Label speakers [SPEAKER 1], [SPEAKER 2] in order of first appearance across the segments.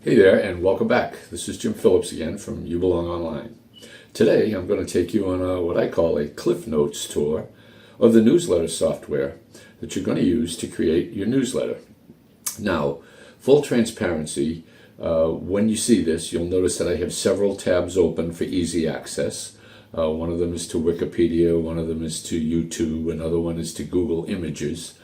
[SPEAKER 1] Hey there, and welcome back. This is Jim Phillips again from You Belong Online. Today I'm going to take you on what I call a Cliff Notes tour of the newsletter software that you're going to use to create your newsletter. Now, full transparency, when you see this, you'll notice that I have several tabs open for easy access. One of them is to Wikipedia, one of them is to YouTube, another one is to Google Images.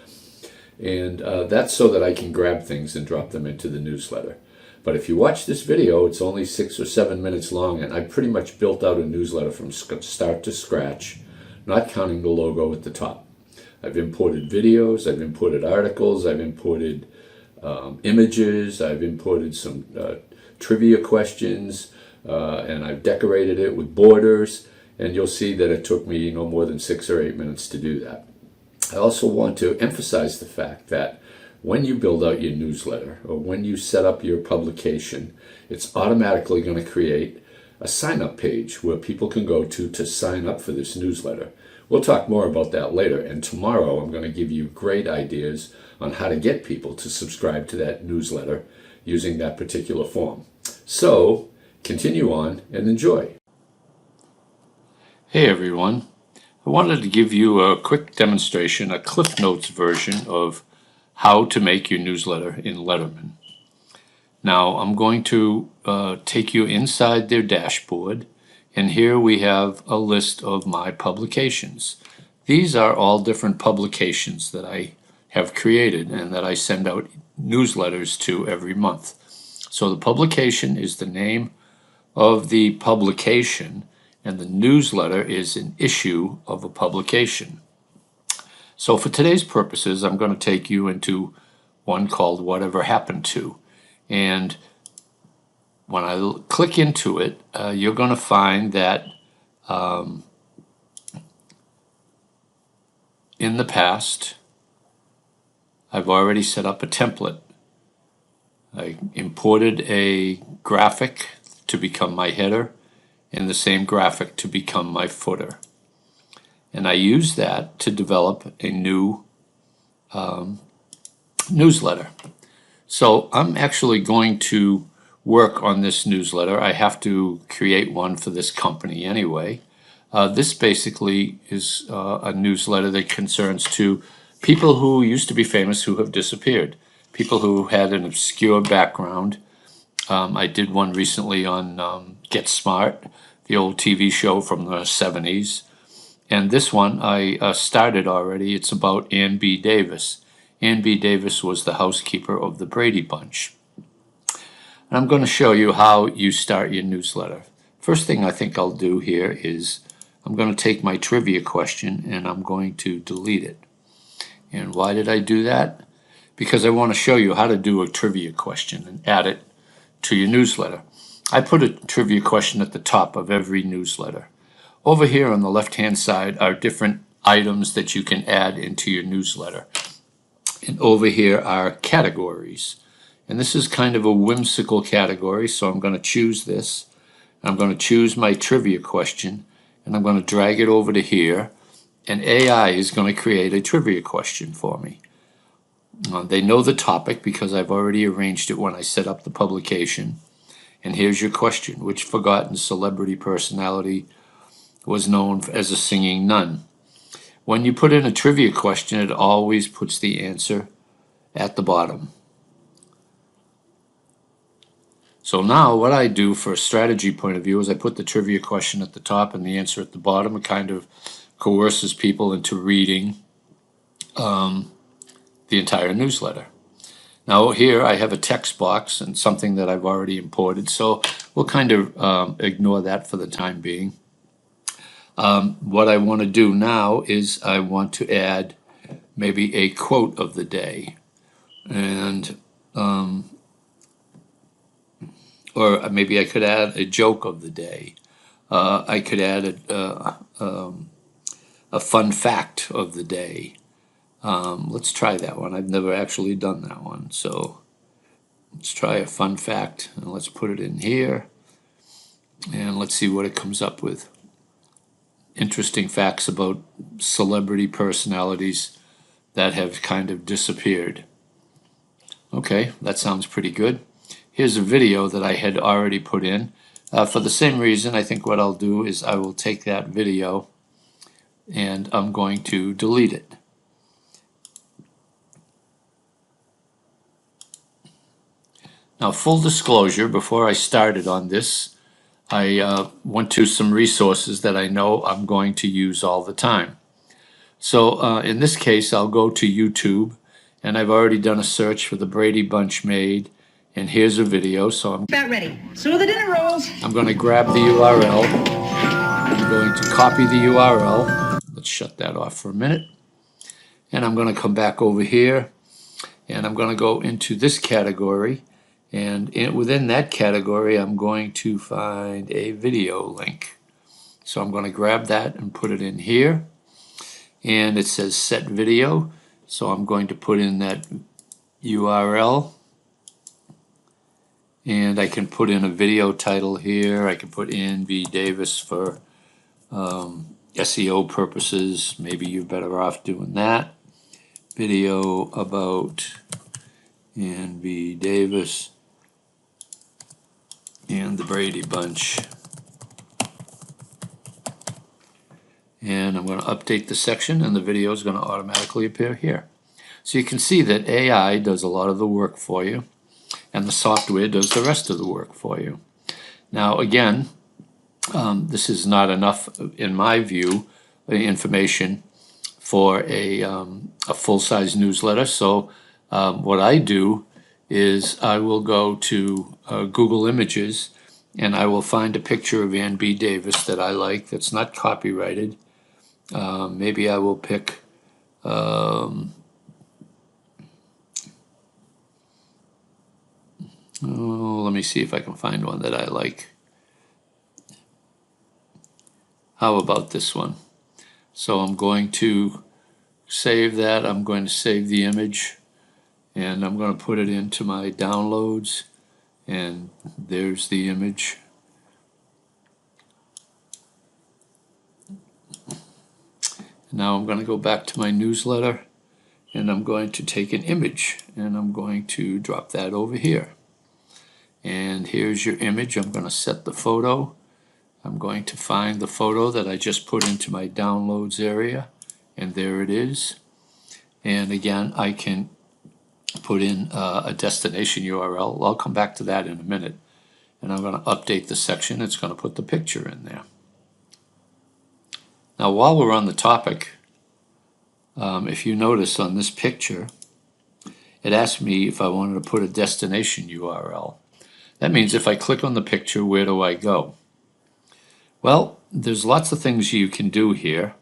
[SPEAKER 1] And that's so that I can grab things and drop them into the newsletter. But if you watch this video, it's only 6 or 7 minutes long, and I pretty much built out a newsletter from start to scratch, not counting the logo at the top. I've imported videos, I've imported articles, I've imported images, I've imported some trivia questions, and I've decorated it with borders, and you'll see that it took me no more than 6 or 8 minutes to do that. I also want to emphasize the fact that when you build out your newsletter or when you set up your publication, it's automatically going to create a sign-up page where people can go to sign up for this newsletter. We'll talk more about that later, and tomorrow I'm going to give you great ideas on how to get people to subscribe to that newsletter using that particular form. So, continue on and enjoy. Hey everyone, I wanted to give you a quick demonstration, a Cliff Notes version of how to make your newsletter in Letterman. Now I'm going to take you inside their dashboard, and here we have a list of my publications. These are all different publications that I have created and that I send out newsletters to every month. So the publication is the name of the publication, and the newsletter is an issue of a publication. So for today's purposes, I'm going to take you into one called Whatever Happened To. And when I click into it, you're going to find that in the past, I've already set up a template. I imported a graphic to become my header and the same graphic to become my footer. And I use that to develop a new newsletter. So I'm actually going to work on this newsletter. I have to create one for this company anyway. This basically is a newsletter that concerns to people who used to be famous who have disappeared, people who had an obscure background. I did one recently on Get Smart, the old TV show from the 70s. And this one I started already. It's about Ann B. Davis. Ann B. Davis was the housekeeper of the Brady Bunch. And I'm going to show you how you start your newsletter. First thing I think I'll do here is I'm going to take my trivia question and I'm going to delete it. And why did I do that? Because I want to show you how to do a trivia question and add it to your newsletter. I put a trivia question at the top of every newsletter. Over here on the left-hand side are different items that you can add into your newsletter. And over here are categories. And this is kind of a whimsical category, so I'm going to choose this. I'm going to choose my trivia question, and I'm going to drag it over to here. And AI is going to create a trivia question for me. They know the topic because I've already arranged it when I set up the publication. And here's your question: which forgotten celebrity personality was known as a singing nun? When you put in a trivia question, it always puts the answer at the bottom. So now what I do for a strategy point of view is I put the trivia question at the top and the answer at the bottom. It kind of coerces people into reading the entire newsletter. Now here I have a text box and something that I've already imported, so we'll kind of ignore that for the time being. What I want to do now is I want to add maybe a quote of the day, and or maybe I could add a joke of the day. I could add a fun fact of the day. Let's try that one. I've never actually done that one, so let's try a fun fact, and let's put it in here, and let's see what it comes up with. Interesting facts about celebrity personalities that have kind of disappeared. Okay, that sounds pretty good. here's a video that I had already put in. For the same reason, I think what I'll do is I will take that video and I'm going to delete it. Now, full disclosure, before I started on this, I went to some resources that I know I'm going to use all the time. So in this case, I'll go to YouTube, and I've already done a search for the Brady Bunch Maid, and here's a video. So I'm
[SPEAKER 2] about ready. So the dinner rolls.
[SPEAKER 1] I'm going to grab the URL. I'm going to copy the URL. Let's shut that off for a minute. And I'm going to come back over here, and I'm going to go into this category. And within that category, I'm going to find a video link. So I'm going to grab that and put it in here. And it says set video. So I'm going to put in that URL. And I can put in a video title here. I can put in B. Davis for SEO purposes. Maybe you're better off doing that. Video about Ann B. Davis and the Brady Bunch. And I'm going to update the section, and the video is going to automatically appear here. So you can see that AI does a lot of the work for you, and the software does the rest of the work for you. Now again, this is not enough, in my view, information for a full-size newsletter. So what I do is I will go to Google Images, and I will find a picture of Ann B. Davis that I like that's not copyrighted. Maybe I will pick let me see if I can find one that I like. How about this one? So I'm going to save that. I'm going to save the image, and I'm going to put it into my downloads, and there's the image. Now I'm going to go back to my newsletter, and I'm going to take an image, and I'm going to drop that over here. And here's your image. I'm going to set the photo. I'm going to find the photo that I just put into my downloads area, and there it is. And again, I can put in a destination URL. I'll come back to that in a minute. And I'm going to update the section. It's going to put the picture in there. Now, while we're on the topic, if you notice on this picture, it asked me if I wanted to put a destination URL. That means if I click on the picture, where do I go? Well, there's lots of things you can do here.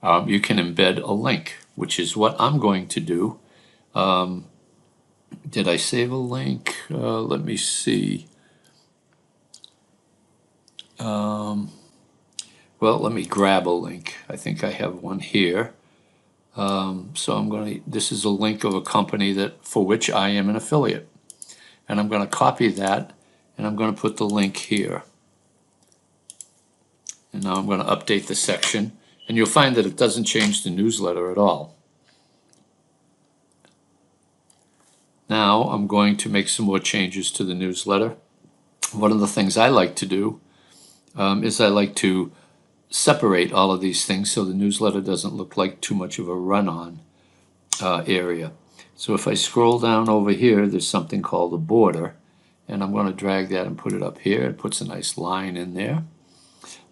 [SPEAKER 1] You can embed a link, which is what I'm going to do. Did I save a link? Let me see. Well, let me grab a link. I think I have one here. So I'm going to, this is a link of a company that for which I am an affiliate. And I'm going to copy that, and I'm going to put the link here. And now I'm going to update the section, and you'll find that it doesn't change the newsletter at all. Now I'm going to make some more changes to the newsletter. One of the things I like to do is I like to separate all of these things so the newsletter doesn't look like too much of a run-on area. So if I scroll down over here, there's something called a border, and I'm going to drag that and put it up here. It puts a nice line in there.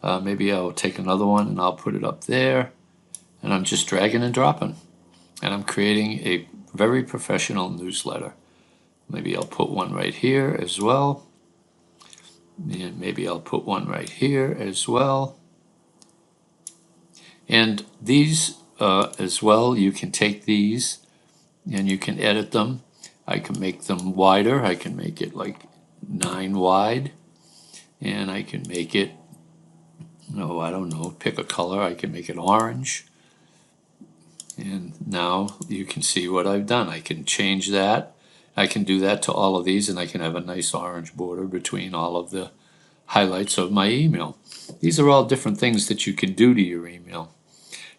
[SPEAKER 1] Maybe I'll take another one and I'll put it up there, and I'm just dragging and dropping, and I'm creating a very professional newsletter. Maybe I'll put one right here as well, and maybe I'll put one right here as well. And these as well, you can take these and you can edit them. I can make them wider. I can make it like 9 wide, and I can make it, no, I don't know, pick a color. I can make it orange. And now you can see what I've done. I can change that. I can do that to all of these, and I can have a nice orange border between all of the highlights of my email. These are all different things that you can do to your email.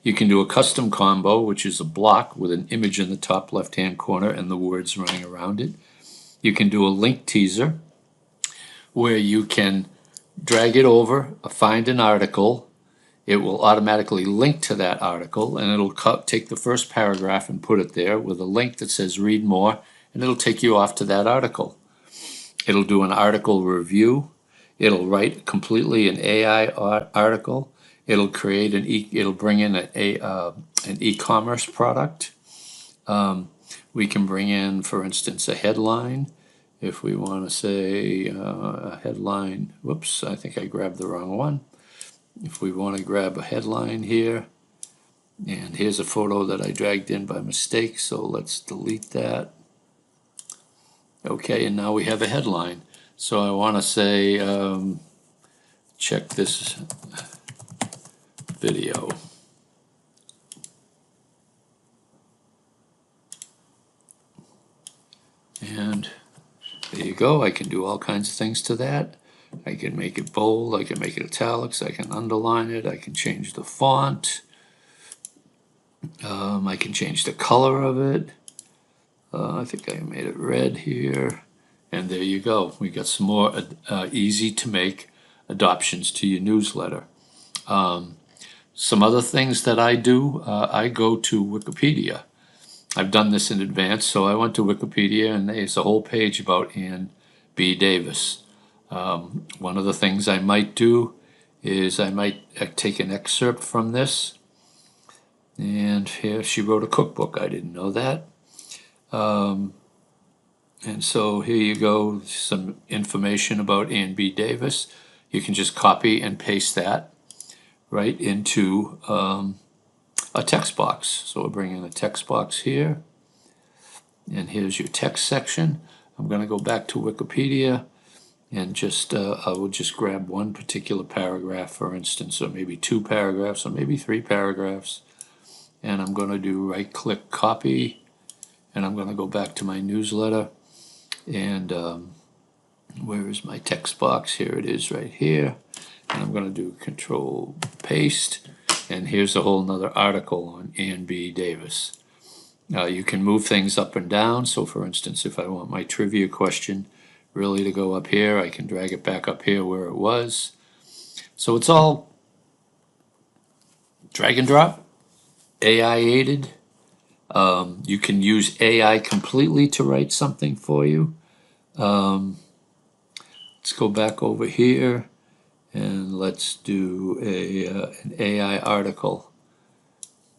[SPEAKER 1] You can do a custom combo, which is a block with an image in the top left-hand corner and the words running around it. You can do a link teaser, where you can drag it over, find an article. It will automatically link to that article, and it'll take the first paragraph and put it there with a link that says read more, and it'll take you off to that article. It'll do an article review. It'll write completely an AI article. It'll create it'll bring in an e-commerce product. We can bring in, for instance, a headline. If we want to say a headline, whoops, I think I grabbed the wrong one. If we want to grab a headline here, and here's a photo that I dragged in by mistake, so let's delete that. Okay, and now we have a headline. So I want to say, check this video. And there you go. I can do all kinds of things to that. I can make it bold, I can make it italics, I can underline it, I can change the font, I can change the color of it. I think I made it red here, and there you go. We got some more easy to make adoptions to your newsletter. Some other things that I do, I go to Wikipedia. I've done this in advance, so I went to Wikipedia, and there's a whole page about Ann B. Davis. One of the things I might do is I might take an excerpt from this, and here she wrote a cookbook. I didn't know that. And so here you go, some information about Ann B. Davis. You can just copy and paste that right into a text box. So we'll bring in a text box here, and here's your text section. I'm going to go back to Wikipedia, and just I will just grab one particular paragraph, for instance, or maybe 2 paragraphs, or maybe 3 paragraphs, and I'm going to do right-click copy, and I'm going to go back to my newsletter, and where is my text box? Here it is, right here, and I'm going to do Control Paste, and here's a whole nother article on Ann B. Davis. You can move things up and down. So for instance, if I want my trivia question really to go up here, I can drag it back up here where it was. So it's all drag and drop, AI aided. You can use AI completely to write something for you. Let's go back over here, and let's do an AI article.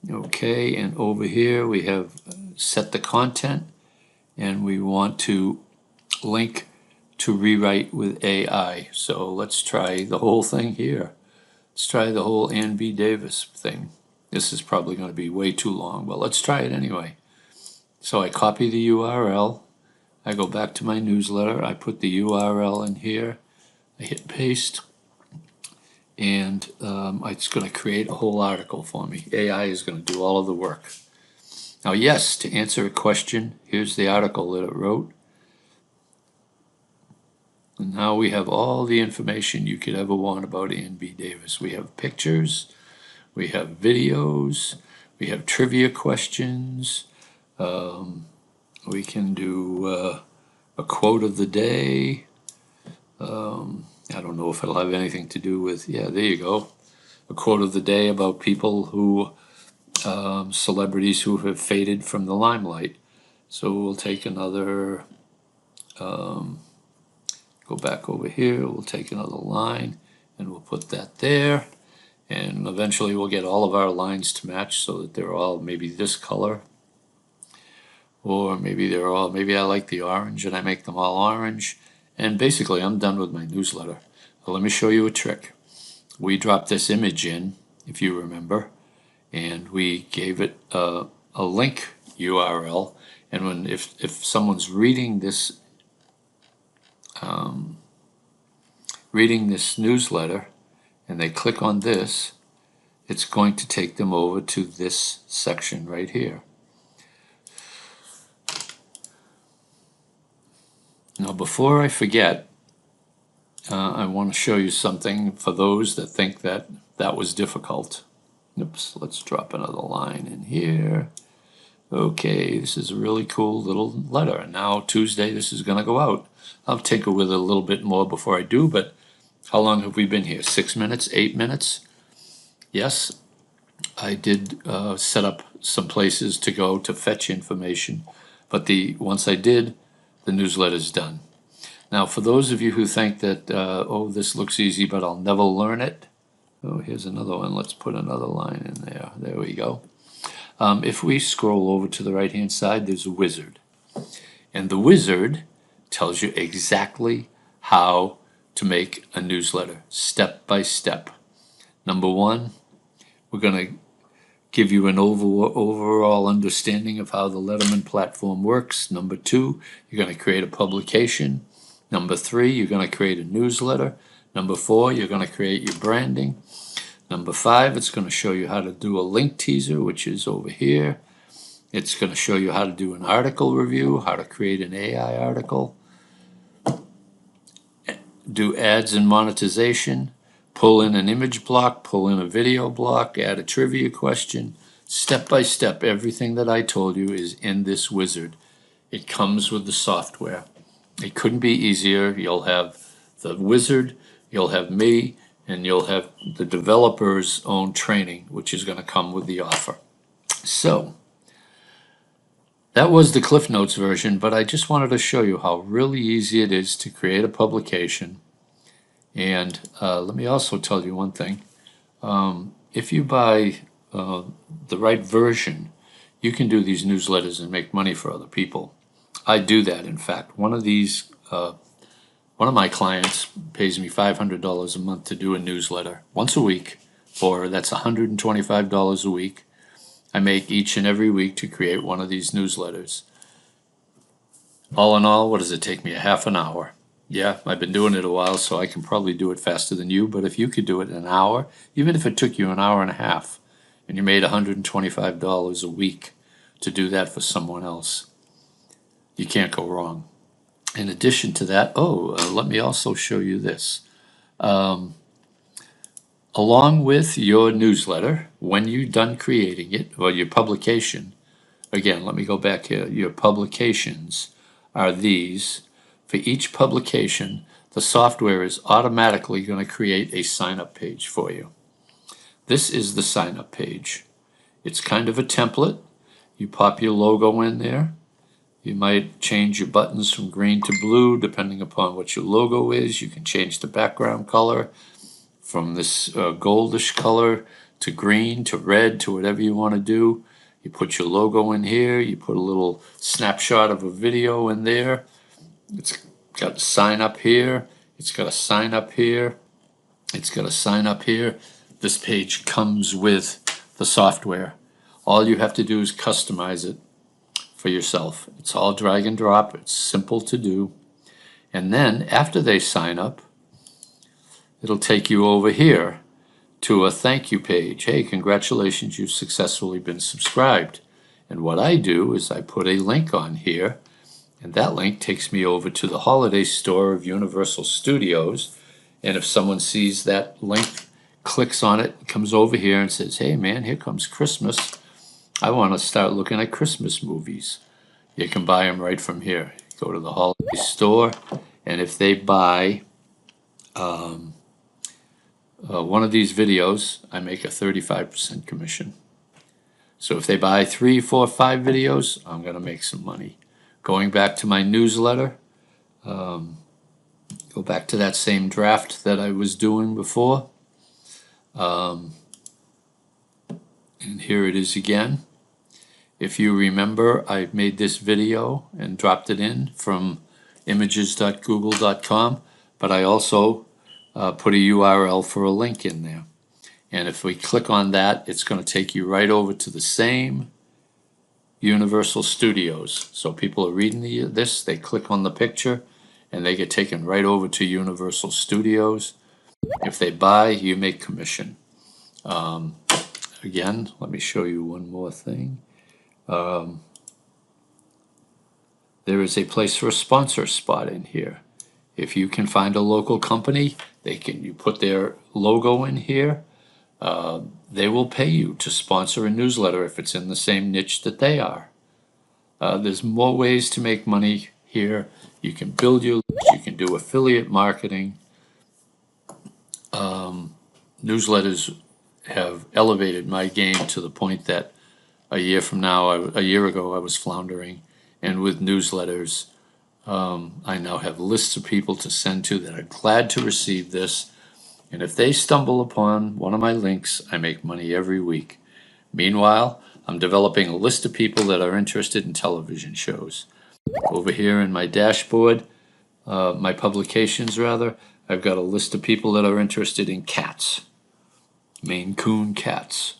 [SPEAKER 1] Okay, and over here we have set the content, and we want to link to rewrite with AI. So let's try the whole thing here. Let's try the whole Ann B. Davis thing. This is probably going to be way too long, but let's try it anyway. So I copy the URL, I go back to my newsletter, I put the URL in here, I hit paste, and it's going to create a whole article for me. AI is going to do all of the work. Now, yes, to answer a question, here's the article that it wrote. And now we have all the information you could ever want about Ann B. Davis. We have pictures, we have videos, we have trivia questions, we can do a quote of the day. I don't know if it'll have anything to do with, yeah, there you go. A quote of the day about people who, celebrities who have faded from the limelight. So we'll take another, go back over here, we'll take another line, and we'll put that there. And eventually we'll get all of our lines to match so that they're all maybe this color. Or maybe they're all, maybe I like the orange and I make them all orange. And basically I'm done with my newsletter. Well, let me show you a trick. We dropped this image in, if you remember, and we gave it a link URL. And if someone's reading this newsletter and they click on this, it's going to take them over to this section right here. Now, before I forget, I want to show you something for those that think that was difficult. Oops, let's drop another line in here. Okay, this is a really cool little letter. And now Tuesday, this is going to go out. I'll tinker with it a little bit more before I do, but how long have we been here? 6 minutes, 8 minutes? Yes, I did set up some places to go to fetch information, but once I did, the newsletter's done. Now, for those of you who think that, oh, this looks easy, but I'll never learn it. Oh, here's another one. Let's put another line in there. There we go. If we scroll over to the right-hand side, there's a wizard. And the wizard tells you exactly how to make a newsletter, step by step. Number one, we're going to give you an overall understanding of how the Letterman platform works. Number two, you're going to create a publication. Number three, you're going to create a newsletter. Number four, you're going to create your branding. Number five, it's going to show you how to do a link teaser, which is over here. It's going to show you how to do an article review, how to create an AI article, do ads and monetization, pull in an image block, pull in a video block, add a trivia question. Step by step, everything that I told you is in this wizard. It comes with the software. It couldn't be easier. You'll have the wizard, you'll have me, and you'll have the developer's own training, which is going to come with the offer. So that was the Cliff Notes version, but I just wanted to show you how really easy it is to create a publication. And let me also tell you one thing. If you buy the right version, you can do these newsletters and make money for other people. I do that, in fact. One of my clients pays me $500 a month to do a newsletter once a week, or that's $125 a week. I make each and every week to create one of these newsletters. All in all, what does it take me? A half an hour. Yeah, I've been doing it a while, so I can probably do it faster than you, but if you could do it in an hour, even if it took you an hour and a half, and you made $125 a week to do that for someone else, you can't go wrong. In addition to that, let me also show you this. Along with your newsletter, when you're done creating it, or your publication, again, let me go back here. Your publications are these. For each publication, the software is automatically going to create a sign-up page for you. This is the sign-up page. It's kind of a template. You pop your logo in there. You might change your buttons from green to blue depending upon what your logo is. You can change the background color from this goldish color to green to red to whatever you want to do. You put your logo in here. You put a little snapshot of a video in there. It's got a sign up here. It's got a sign up here. It's got a sign up here. This page comes with the software. All you have to do is customize it for yourself. It's all drag and drop. It's simple to do. And then after they sign up, it'll take you over here to a thank you page. Hey, congratulations, you've successfully been subscribed. And what I do is I put a link on here, and that link takes me over to the holiday store of Universal Studios. And if someone sees that link, clicks on it, comes over here and says, hey man, here comes Christmas. I want to start looking at Christmas movies. You can buy them right from here. Go to the holiday store, and if they buy one of these videos, I make a 35% commission. So if they buy 3, 4, 5 videos, I'm going to make some money. Going back to my newsletter, go back to that same draft that I was doing before. And here it is again. If you remember, I made this video and dropped it in from images.google.com, but I also put a URL for a link in there. And if we click on that, it's going to take you right over to the same Universal Studios. So people are reading this, they click on the picture, and they get taken right over to Universal Studios. If they buy, you make commission. Again, let me show you one more thing. There is a place for a sponsor spot in here. If you can find a local company, you put their logo in here. They will pay you to sponsor a newsletter if it's in the same niche that they are. There's more ways to make money here. You can build your leads, you can do affiliate marketing. Newsletters have elevated my game to the point that a year ago, I was floundering. And with newsletters, I now have lists of people to send to that are glad to receive this. And if they stumble upon one of my links, I make money every week. Meanwhile, I'm developing a list of people that are interested in television shows. Over here in my dashboard, my publications rather, I've got a list of people that are interested in cats, Maine Coon cats.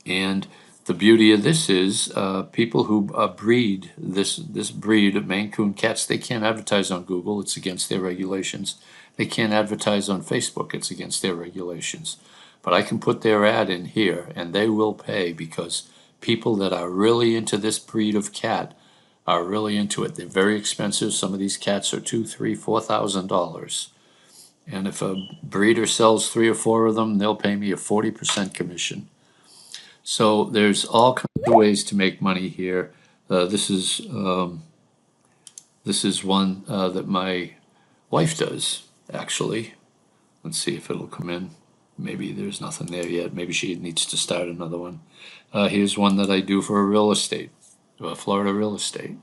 [SPEAKER 1] And the beauty of this is people who breed this breed of Maine Coon cats, they can't advertise on Google. It's against their regulations. They can't advertise on Facebook. It's against their regulations. But I can put their ad in here, and they will pay because people that are really into this breed of cat are really into it. They're very expensive. Some of these cats are $2,000, $3,000, $4,000. And if a breeder sells 3 or 4 of them, they'll pay me a 40% commission. So there's all kinds of ways to make money here. This is one that my wife does, actually. Let's see if it'll come in. Maybe there's nothing there yet. Maybe she needs to start another one. Here's one that I do for real estate, Florida real estate.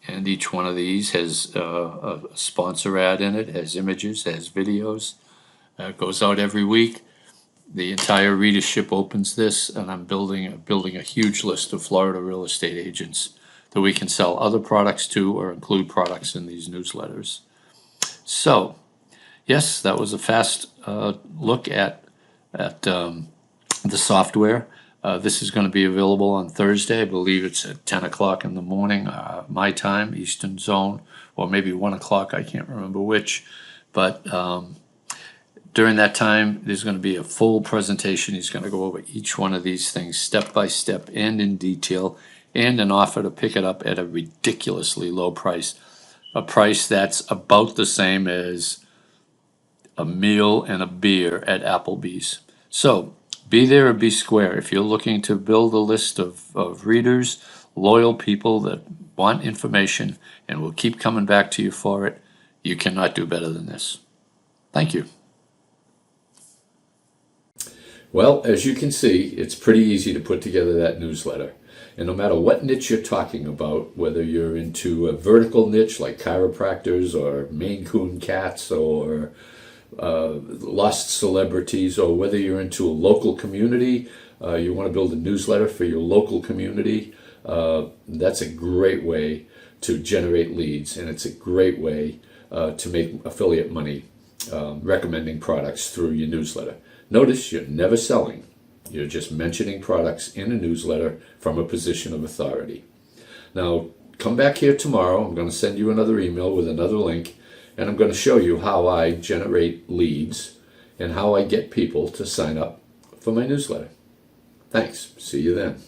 [SPEAKER 1] And each one of these has a sponsor ad in it, has images, has videos. It goes out every week. The entire readership opens this, and I'm building a huge list of Florida real estate agents that we can sell other products to or include products in these newsletters. So, yes, that was a fast look at the software. This is going to be available on Thursday. I believe it's at 10 o'clock in the morning, my time, Eastern Zone, or maybe 1 o'clock, I can't remember which. But during that time, there's going to be a full presentation. He's going to go over each one of these things step by step and in detail, and an offer to pick it up at a ridiculously low price. A price that's about the same as a meal and a beer at Applebee's. So be there or be square. If you're looking to build a list of readers, loyal people that want information and will keep coming back to you for it, you cannot do better than this. Thank you. Well, as you can see, it's pretty easy to put together that newsletter. And no matter what niche you're talking about, whether you're into a vertical niche like chiropractors or Maine Coon cats or lost celebrities, or whether you're into a local community, you want to build a newsletter for your local community, that's a great way to generate leads, and it's a great way to make affiliate money recommending products through your newsletter. Notice you're never selling. You're just mentioning products in a newsletter from a position of authority. Now, come back here tomorrow. I'm going to send you another email with another link, and I'm going to show you how I generate leads and how I get people to sign up for my newsletter. Thanks. See you then.